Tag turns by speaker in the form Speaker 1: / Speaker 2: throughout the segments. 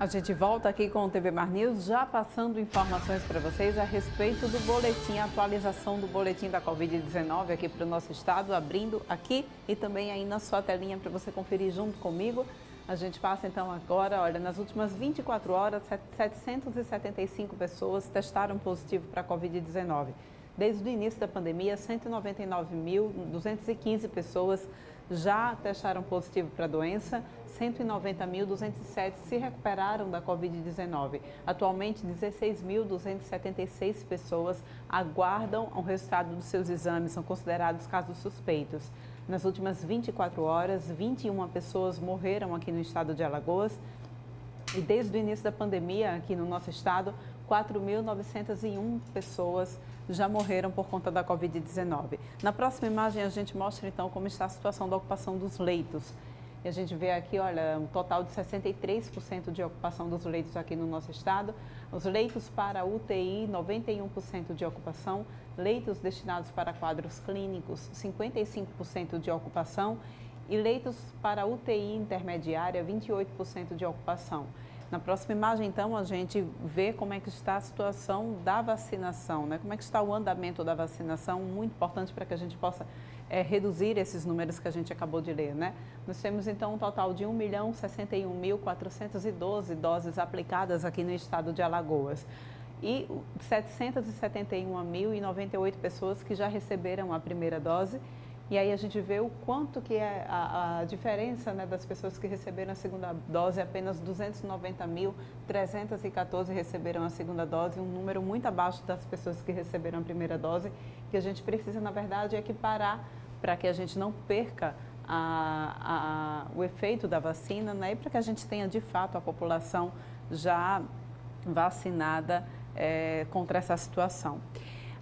Speaker 1: A gente volta aqui com o TV Mar News, já passando informações para vocês a respeito do boletim, a atualização do boletim da Covid-19 aqui para o nosso estado, abrindo aqui e também aí na sua telinha para você conferir junto comigo. A gente passa então agora, olha, nas últimas 24 horas, 775 pessoas testaram positivo para a Covid-19. Desde o início da pandemia, 199.215 pessoas já testaram positivo para a doença, 190.207 se recuperaram da Covid-19. Atualmente, 16.276 pessoas aguardam o resultado dos seus exames, são considerados casos suspeitos. Nas últimas 24 horas, 21 pessoas morreram aqui no estado de Alagoas. E desde o início da pandemia, aqui no nosso estado, 4.901 pessoas já morreram por conta da Covid-19. Na próxima imagem, a gente mostra, então, como está a situação da ocupação dos leitos. E a gente vê aqui, olha, um total de 63% de ocupação dos leitos aqui no nosso estado. Os leitos para UTI, 91% de ocupação. Leitos destinados para quadros clínicos, 55% de ocupação. E leitos para UTI intermediária, 28% de ocupação. Na próxima imagem, então, a gente vê como é que está a situação da vacinação, né? Como é que está o andamento da vacinação, muito importante para que a gente possa reduzir esses números que a gente acabou de ler, né? Nós temos, então, um total de 1.061.412 doses aplicadas aqui no estado de Alagoas e 771.098 pessoas que já receberam a primeira dose. E aí a gente vê o quanto que é a diferença, né, das pessoas que receberam a segunda dose, apenas 290.314 receberam a segunda dose, um número muito abaixo das pessoas que receberam a primeira dose, que a gente precisa, na verdade, equiparar para que a gente não perca o efeito da vacina, né, e para que a gente tenha, de fato, a população já vacinada contra essa situação.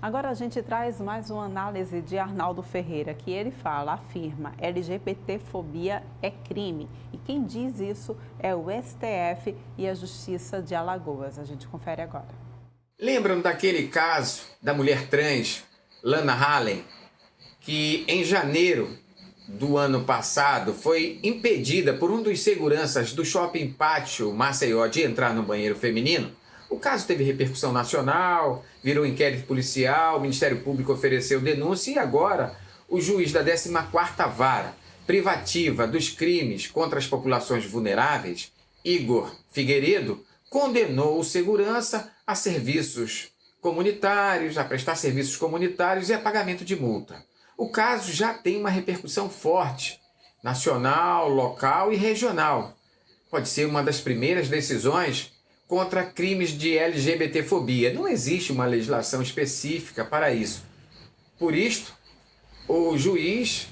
Speaker 1: Agora a gente traz mais uma análise de Arnaldo Ferreira, que ele afirma, LGBTfobia é crime. E quem diz isso é o STF e a Justiça de Alagoas. A gente confere agora.
Speaker 2: Lembram daquele caso da mulher trans, Lana Hallen, que em janeiro do ano passado foi impedida por um dos seguranças do Shopping Pátio Maceió de entrar no banheiro feminino? O caso teve repercussão nacional, virou inquérito policial, o Ministério Público ofereceu denúncia e agora o juiz da 14ª Vara Privativa dos Crimes contra as Populações Vulneráveis, Igor Figueiredo, condenou o segurança a serviços comunitários, a prestar serviços comunitários e a pagamento de multa. O caso já tem uma repercussão forte, nacional, local e regional. Pode ser uma das primeiras decisões contra crimes de LGBTfobia. Não existe uma legislação específica para isso. Por isto, o juiz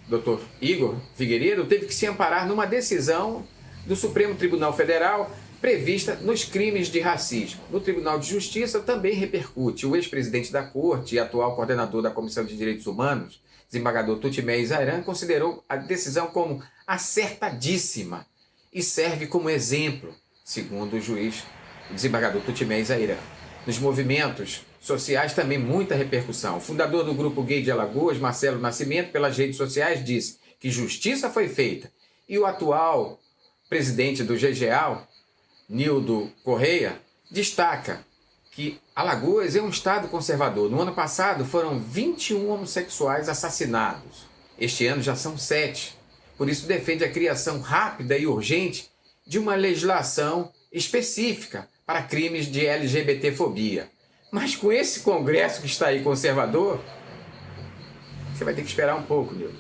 Speaker 2: Dr. Igor Figueiredo, teve que se amparar numa decisão do Supremo Tribunal Federal prevista nos crimes de racismo. No Tribunal de Justiça também repercute. O ex-presidente da Corte e atual coordenador da Comissão de Direitos Humanos, desembargador Tutimé Zairan, considerou a decisão como acertadíssima e serve como exemplo, segundo o juiz, o desembargador Tutimé Zairan. Nos movimentos sociais também muita repercussão. O fundador do Grupo Gay de Alagoas, Marcelo Nascimento, pelas redes sociais, disse que justiça foi feita. E o atual presidente do GGAL, Nildo Correia, destaca que Alagoas é um estado conservador. No ano passado foram 21 homossexuais assassinados. Este ano já são 7. Por isso defende a criação rápida e urgente de uma legislação específica para crimes de LGBTfobia. Mas com esse Congresso que está aí conservador, você vai ter que esperar um pouco, Nildo.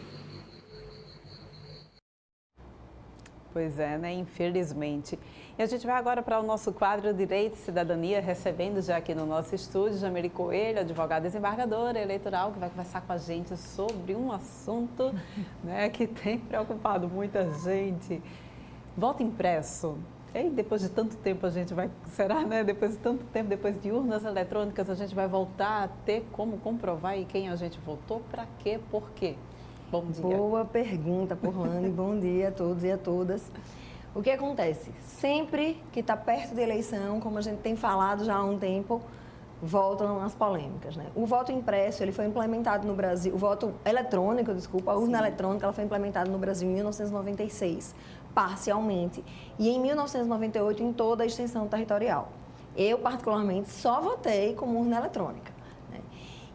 Speaker 1: Pois é, né? Infelizmente. E a gente vai agora para o nosso quadro Direito e Cidadania, recebendo já aqui no nosso estúdio Jamile Coelho, advogada desembargadora eleitoral, que vai conversar com a gente sobre um assunto, né, que tem preocupado muita gente. Voto impresso. E depois de tanto tempo a gente vai, será, né? Depois de tanto tempo, depois de urnas eletrônicas, a gente vai voltar a ter como comprovar em quem a gente votou, para quê, por quê? Bom dia.
Speaker 3: Boa pergunta, Porlane. Bom dia a todos e a todas. O que acontece? Sempre que está perto da eleição, como a gente tem falado já há um tempo, voltam as polêmicas, né? O voto impresso, ele foi implementado no Brasil, o voto eletrônico, desculpa, a urna eletrônica, ela foi implementada no Brasil em 1996, parcialmente, e em 1998 em toda a extensão territorial. Eu, particularmente, só votei como urna eletrônica, né?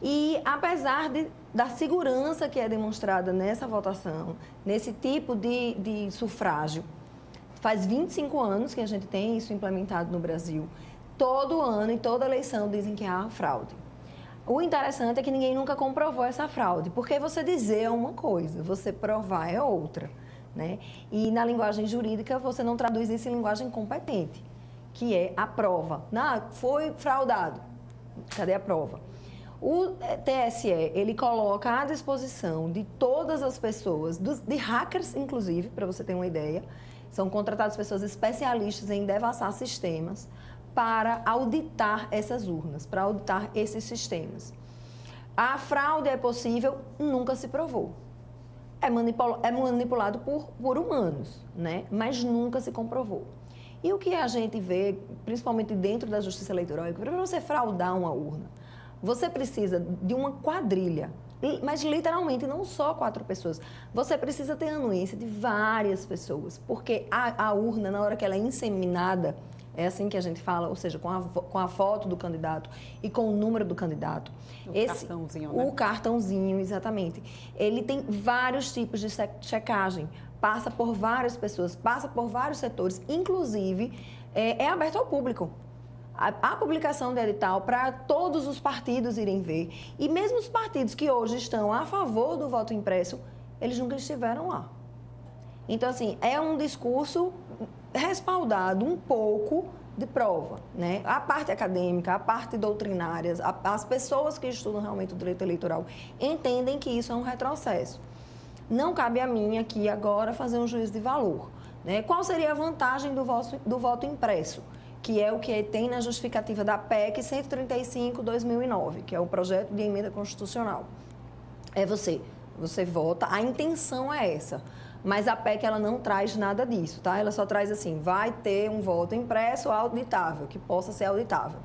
Speaker 3: E apesar da segurança que é demonstrada nessa votação, nesse tipo de sufrágio, faz 25 anos que a gente tem isso implementado no Brasil. Todo ano, em toda eleição, dizem que há fraude. O interessante é que ninguém nunca comprovou essa fraude, porque você dizer é uma coisa, você provar é outra, né? E na linguagem jurídica, você não traduz isso em linguagem competente, que é a prova. Não, foi fraudado. Cadê a prova? O TSE, ele coloca à disposição de todas as pessoas, de hackers, inclusive, para você ter uma ideia, são contratadas pessoas especialistas em devassar sistemas para auditar essas urnas, para auditar esses sistemas. A fraude é possível, nunca se provou. É manipulado por humanos, né? Mas nunca se comprovou. E o que a gente vê, principalmente dentro da justiça eleitoral, é que para você fraudar uma urna, você precisa de uma quadrilha, mas literalmente não só 4 pessoas. Você precisa ter a anuência de várias pessoas, porque a urna, na hora que ela é inseminada, é assim que a gente fala, ou seja, com a foto do candidato e com o número do candidato.
Speaker 1: Cartãozinho, né?
Speaker 3: O cartãozinho, exatamente. Ele tem vários tipos de checagem, passa por várias pessoas, passa por vários setores, inclusive é aberto ao público. A publicação do edital para todos os partidos irem ver. E mesmo os partidos que hoje estão a favor do voto impresso, eles nunca estiveram lá. Então, assim, é um discurso respaldado um pouco de prova, né? A parte acadêmica, a parte doutrinária, as pessoas que estudam realmente o direito eleitoral entendem que isso é um retrocesso. Não cabe a mim aqui agora fazer um juízo de valor, né? Qual seria a vantagem do voto impresso? Que é o que tem na justificativa da PEC 135/2009, que é o projeto de emenda constitucional. É você vota, a intenção é essa, mas a PEC ela não traz nada disso, tá? Ela só traz assim, vai ter um voto impresso auditável, que possa ser auditável.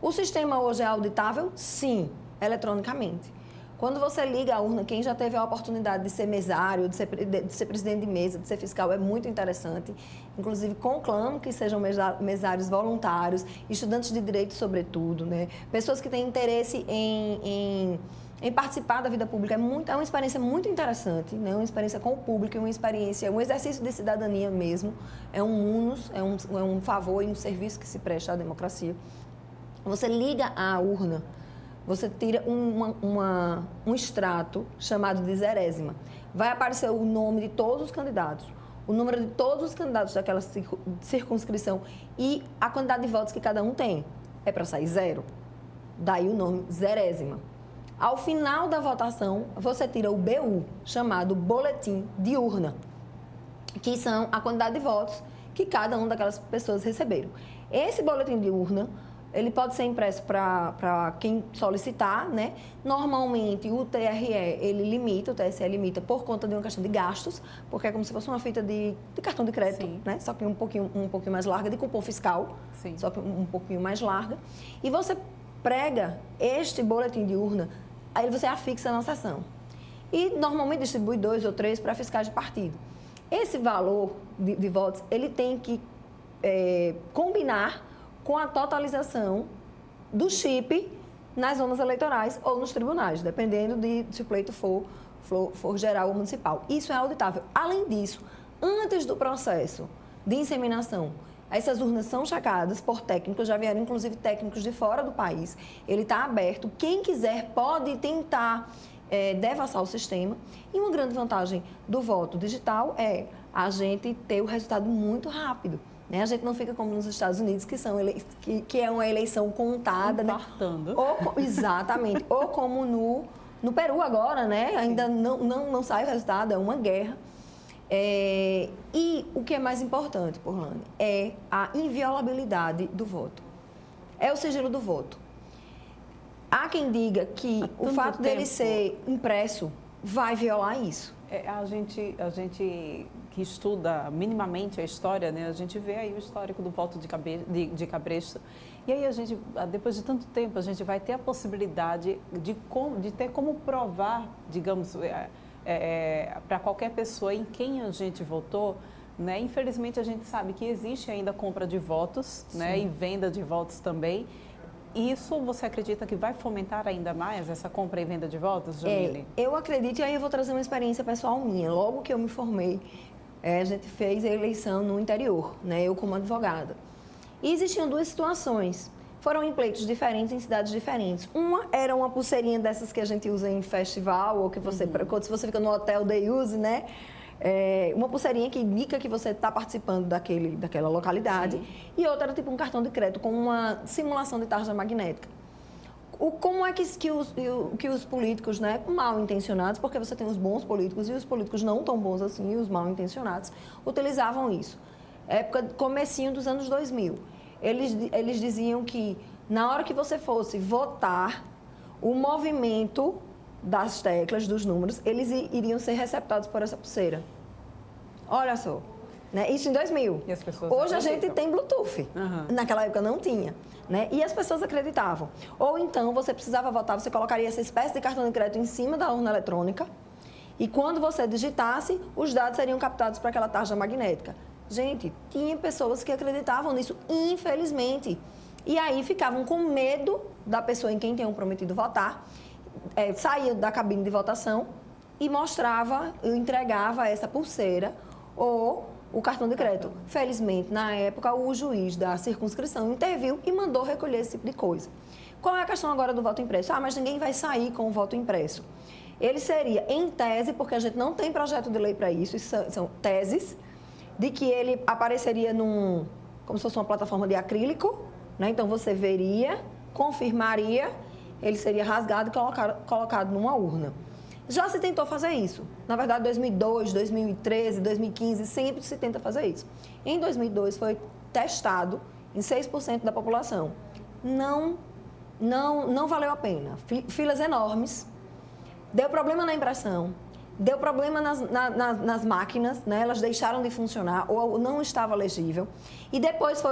Speaker 3: O sistema hoje é auditável? Sim, eletronicamente. Quando você liga a urna, quem já teve a oportunidade de ser mesário, de ser presidente de mesa, de ser fiscal, é muito interessante. Inclusive, conclamo que sejam mesários voluntários, estudantes de direito, sobretudo, né? Pessoas que têm interesse em participar da vida pública. É uma experiência muito interessante, né? Uma experiência com o público, um exercício de cidadania mesmo. É um unus, é um favor e um serviço que se presta à democracia. Você liga a urna, você tira um extrato chamado de zerésima. Vai aparecer o nome de todos os candidatos, o número de todos os candidatos daquela circunscrição e a quantidade de votos que cada um tem. É para sair 0. Daí o nome zerésima. Ao final da votação, você tira o BU, chamado Boletim de Urna, que são a quantidade de votos que cada uma daquelas pessoas receberam. Esse boletim de urna, ele pode ser impresso para quem solicitar, né? Normalmente, o TSE limita por conta de uma questão de gastos, porque é como se fosse uma fita de cartão de crédito, sim, né? Só que um pouquinho mais larga, de cupom fiscal, sim, só que um pouquinho mais larga. E você prega este boletim de urna, aí você afixa na sessão. E, normalmente, distribui 2 ou 3 para fiscais de partido. Esse valor de votos, ele tem que combinar com a totalização do chip nas zonas eleitorais ou nos tribunais, dependendo se o pleito for geral ou municipal. Isso é auditável. Além disso, antes do processo de inseminação, essas urnas são checadas por técnicos, já vieram inclusive técnicos de fora do país. Ele está aberto. Quem quiser pode tentar devassar o sistema. E uma grande vantagem do voto digital é a gente ter o resultado muito rápido. Né? A gente não fica como nos Estados Unidos, que é uma eleição contada.
Speaker 1: Infartando.
Speaker 3: Né? Exatamente. Ou como no Peru agora, né? Ainda não sai o resultado, é uma guerra. E o que é mais importante, Porlane, é a inviolabilidade do voto. É o sigilo do voto. Há quem diga que o fato dele ser impresso vai violar isso.
Speaker 1: A gente que estuda minimamente a história, né, a gente vê aí o histórico do voto de Cabresto. E aí a gente, depois de tanto tempo, a gente vai ter a possibilidade de ter como provar, digamos, para qualquer pessoa em quem a gente votou, né? Infelizmente, a gente sabe que existe ainda compra de votos, né? E venda de votos também. Isso você acredita que vai fomentar ainda mais essa compra e venda de votos, Jamile?
Speaker 3: Eu acredito, e aí eu vou trazer uma experiência pessoal minha. Logo que eu me formei, a gente fez a eleição no interior, né? Eu como advogada. E existiam duas situações. Foram em pleitos diferentes, em cidades diferentes. Uma era uma pulseirinha dessas que a gente usa em festival, ou que você, quando você fica no hotel day use, né? Uma pulseirinha que indica que você está participando daquela localidade. Sim. E outra era tipo um cartão de crédito com uma simulação de tarja magnética. Como é que os políticos, né, mal intencionados, porque você tem os bons políticos e os políticos não tão bons assim, e os mal intencionados, utilizavam isso? Época, comecinho dos anos 2000. Eles diziam que na hora que você fosse votar, o movimento das teclas, dos números, eles iriam ser receptados por essa pulseira. Olha só, né? Isso em 2000.
Speaker 1: E as pessoas
Speaker 3: Hoje a gente tem Bluetooth. Naquela época não tinha, né? E as pessoas acreditavam. Ou então você precisava votar, você colocaria essa espécie de cartão de crédito em cima da urna eletrônica e quando você digitasse, os dados seriam captados para aquela tarja magnética. Gente, tinha pessoas que acreditavam nisso, infelizmente. E aí ficavam com medo da pessoa em quem tinham prometido votar, saía da cabine de votação e entregava essa pulseira ou o cartão de crédito. Felizmente, na época, o juiz da circunscrição interviu e mandou recolher esse tipo de coisa. Qual é a questão agora do voto impresso? Mas ninguém vai sair com o voto impresso. Ele seria, em tese, porque a gente não tem projeto de lei para isso são teses, de que ele apareceria como se fosse uma plataforma de acrílico, né? Então você veria, confirmaria, ele seria rasgado e colocado numa urna. Já se tentou fazer isso. Na verdade, 2002, 2013, 2015, sempre se tenta fazer isso. Em 2002 foi testado em 6% da população. Não valeu a pena. Filas enormes, deu problema na impressão, deu problema nas máquinas, né? Elas deixaram de funcionar ou não estava legível. E depois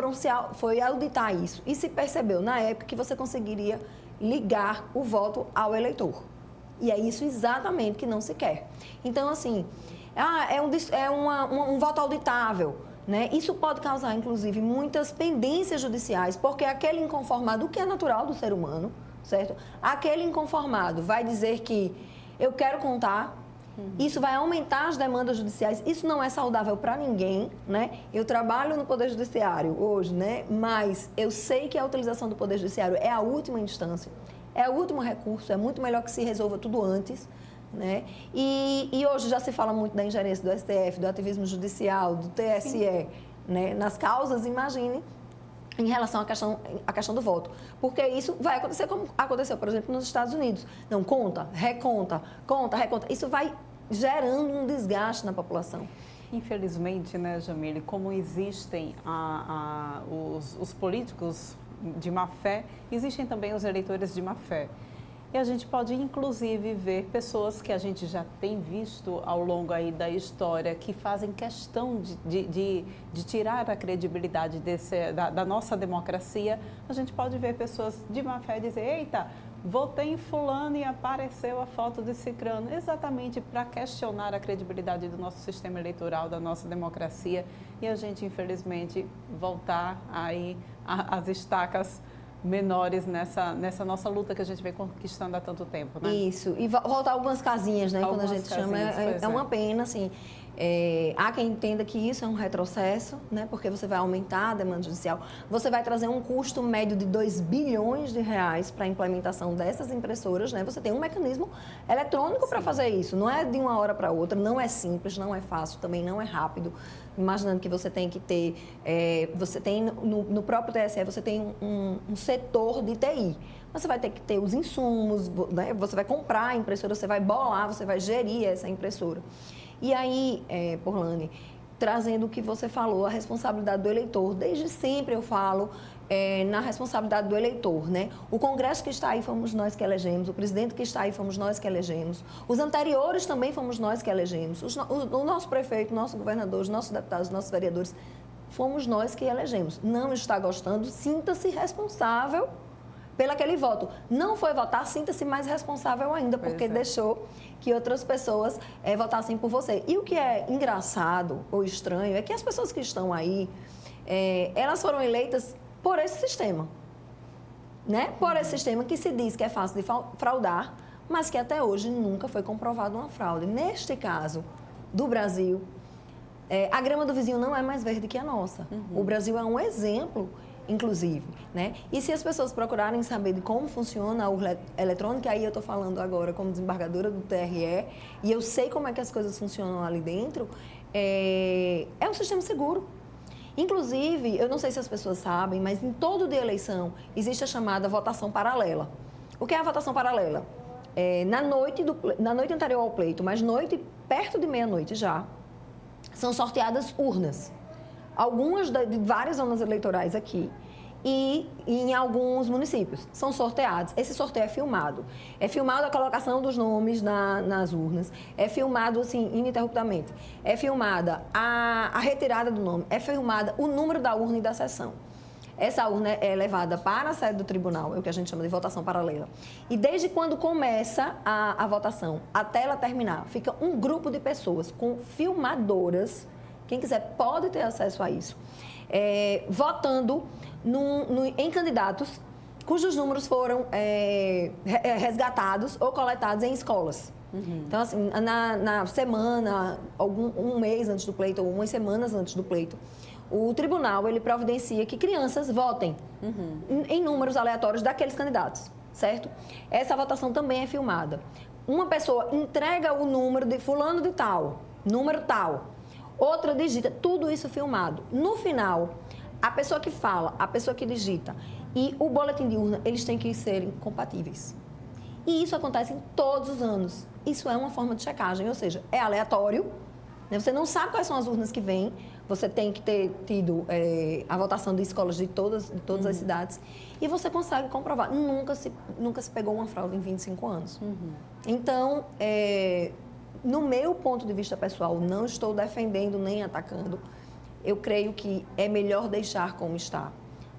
Speaker 3: foi auditar isso. E se percebeu, na época, que você conseguiria ligar o voto ao eleitor. E é isso exatamente que não se quer. Então, assim, um voto auditável, né? Isso pode causar, inclusive, muitas pendências judiciais, porque aquele inconformado, o que é natural do ser humano, certo? Aquele inconformado vai dizer que eu quero contar. Isso vai aumentar as demandas judiciais. Isso não é saudável para ninguém, né? Eu trabalho no Poder Judiciário hoje, né? Mas eu sei que a utilização do Poder Judiciário é a última instância, é o último recurso, é muito melhor que se resolva tudo antes, né? E hoje já se fala muito da ingerência do STF, do ativismo judicial, do TSE, né? Nas causas, imagine, em relação à questão do voto. Porque isso vai acontecer como aconteceu, por exemplo, nos Estados Unidos. Não, conta, reconta. Isso vai gerando um desgaste na população.
Speaker 1: Infelizmente, né, Jamile, como existem os políticos de má fé, existem também os eleitores de má fé. E a gente pode, inclusive, ver pessoas que a gente já tem visto ao longo aí da história que fazem questão de tirar a credibilidade da nossa democracia. A gente pode ver pessoas de má fé dizer, eita, votei em fulano e apareceu a foto de cicrano, exatamente para questionar a credibilidade do nosso sistema eleitoral, da nossa democracia, e a gente, infelizmente, voltar aí às estacas menores nessa nossa luta que a gente vem conquistando há tanto tempo, né?
Speaker 3: Isso, e voltar algumas casinhas, né? Quando a gente chama, é uma pena, assim. Há quem entenda que isso é um retrocesso, né? Porque você vai aumentar a demanda judicial, você vai trazer um custo médio de 2 bilhões de reais para a implementação dessas impressoras, né? Você tem um mecanismo eletrônico para fazer isso, não é de uma hora para outra, não é simples, não é fácil, também não é rápido. Imaginando que você tem que ter, você tem no próprio TSE, você tem um setor de TI. Você vai ter que ter os insumos, né? Você vai comprar a impressora, você vai bolar, você vai gerir essa impressora. E aí, Porlane, trazendo o que você falou, a responsabilidade do eleitor. Desde sempre eu falo na responsabilidade do eleitor, né? O Congresso que está aí fomos nós que elegemos, o presidente que está aí fomos nós que elegemos, os anteriores também fomos nós que elegemos, o nosso prefeito, o nosso governador, os nossos deputados, os nossos vereadores, fomos nós que elegemos. Não está gostando, sinta-se responsável pelo aquele voto. Não foi votar, sinta-se mais responsável ainda, porque deixou que outras pessoas votassem por você. E o que é engraçado ou estranho é que as pessoas que estão aí, elas foram eleitas por esse sistema, né? Por esse sistema que se diz que é fácil de fraudar, mas que até hoje nunca foi comprovado uma fraude. Neste caso do Brasil, a grama do vizinho não é mais verde que a nossa. O Brasil é um exemplo, inclusive, né? E se as pessoas procurarem saber de como funciona a urna eletrônica, aí eu estou falando agora como desembargadora do TRE, e eu sei como é que as coisas funcionam ali dentro, é um sistema seguro. Inclusive, eu não sei se as pessoas sabem, mas em todo dia de eleição existe a chamada votação paralela. O que é a votação paralela? Na noite anterior ao pleito, mas perto de meia-noite já, são sorteadas urnas. Algumas de várias zonas eleitorais aqui e em alguns municípios são sorteados. Esse sorteio é filmado. É filmado a colocação dos nomes nas urnas. É filmado, assim, ininterruptamente. É filmada a retirada do nome. É filmada o número da urna e da sessão. Essa urna é levada para a sede do tribunal, é o que a gente chama de votação paralela. E desde quando começa a votação até ela terminar, fica um grupo de pessoas com filmadoras. Quem quiser pode ter acesso a isso, votando em candidatos cujos números foram resgatados ou coletados em escolas. Então, assim, na semana, um mês antes do pleito, ou umas semanas antes do pleito, o tribunal ele providencia que crianças votem em números aleatórios daqueles candidatos, certo? Essa votação também é filmada. Uma pessoa entrega o número de fulano de tal, número tal. Outra digita, tudo isso filmado. No final, a pessoa que fala, a pessoa que digita e o boletim de urna, eles têm que serem compatíveis. E isso acontece em todos os anos. Isso é uma forma de checagem, ou seja, é aleatório, né? Você não sabe quais são as urnas que vêm, você tem que ter tido a votação de escolas de todas as cidades e você consegue comprovar. Nunca se pegou uma fraude em 25 anos. Então, no meu ponto de vista pessoal, não estou defendendo nem atacando. Eu creio que é melhor deixar como está,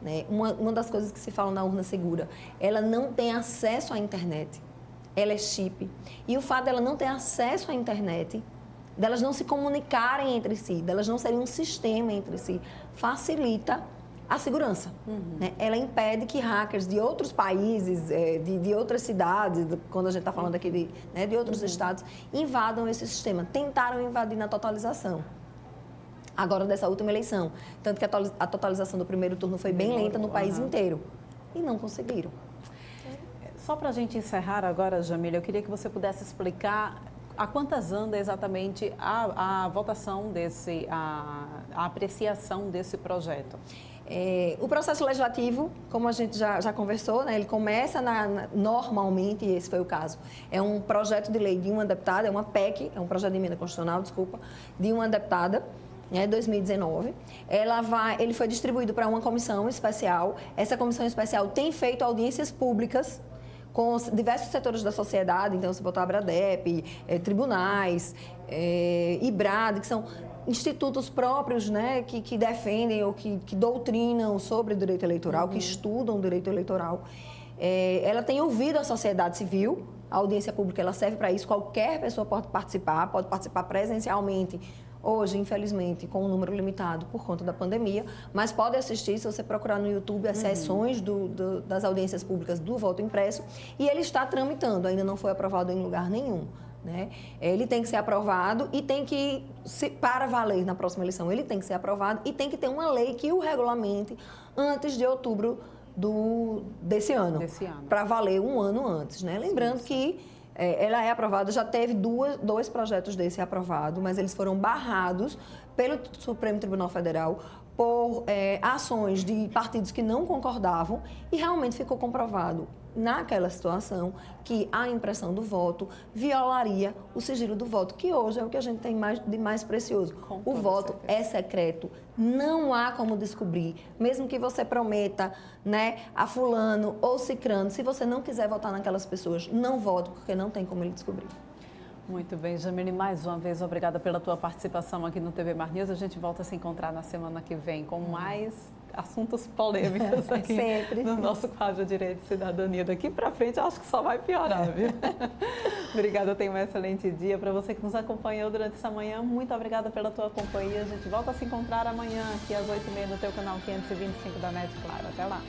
Speaker 3: né? Uma das coisas que se fala na urna segura, ela não tem acesso à internet, ela é chip. E o fato dela não ter acesso à internet, delas não se comunicarem entre si, delas não serem um sistema entre si, facilita a segurança. Né? Ela impede que hackers de outros países, de outras cidades, quando a gente está falando aqui de outros estados, invadam esse sistema. Tentaram invadir na totalização. Agora, dessa última eleição. Tanto que a totalização do primeiro turno foi bem lenta no país inteiro. E não conseguiram.
Speaker 1: Só para a gente encerrar agora, Jamília, eu queria que você pudesse explicar a quantas anda exatamente a votação a apreciação desse projeto.
Speaker 3: O processo legislativo, como a gente já conversou, né, ele começa normalmente, e esse foi o caso, é um projeto de lei de uma deputada, é uma PEC, é um projeto de emenda constitucional, desculpa, de uma deputada, 2019. Ele foi distribuído para uma comissão especial. Essa comissão especial tem feito audiências públicas com diversos setores da sociedade, então você botou a Abradep, tribunais, IBRAD, que são institutos próprios, né, que defendem ou que doutrinam sobre o direito eleitoral, que estudam o direito eleitoral. Ela tem ouvido a sociedade civil, a audiência pública ela serve para isso, qualquer pessoa pode participar presencialmente. Hoje, infelizmente, com um número limitado por conta da pandemia, mas pode assistir, se você procurar no YouTube, as sessões das audiências públicas do voto impresso, e ele está tramitando, ainda não foi aprovado em lugar nenhum. Né? Ele tem que ser aprovado e tem que, para valer na próxima eleição, ele tem que ser aprovado e tem que ter uma lei que o regulamente antes de outubro desse ano. Para valer um ano antes. Né? Lembrando que ela é aprovada, já teve dois projetos desse aprovados, mas eles foram barrados pelo Supremo Tribunal Federal por ações de partidos que não concordavam e realmente ficou comprovado naquela situação que a impressão do voto violaria o sigilo do voto, que hoje é o que a gente tem de mais precioso. O voto é secreto, não há como descobrir, mesmo que você prometa, né, a fulano ou cicrano, se você não quiser votar naquelas pessoas, não vote, porque não tem como ele descobrir.
Speaker 1: Muito bem, Jamile, mais uma vez, obrigada pela tua participação aqui no TV Mar News. A gente volta a se encontrar na semana que vem com mais assuntos polêmicos aqui
Speaker 3: Sempre.
Speaker 1: no nosso quadro Direito e Cidadania. Daqui para frente, eu acho que só vai piorar, viu? Obrigada, tenha um excelente dia. Para você que nos acompanhou durante essa manhã, muito obrigada pela tua companhia. A gente volta a se encontrar amanhã, aqui às 8h30 no teu canal 525 da NET Claro. Até lá.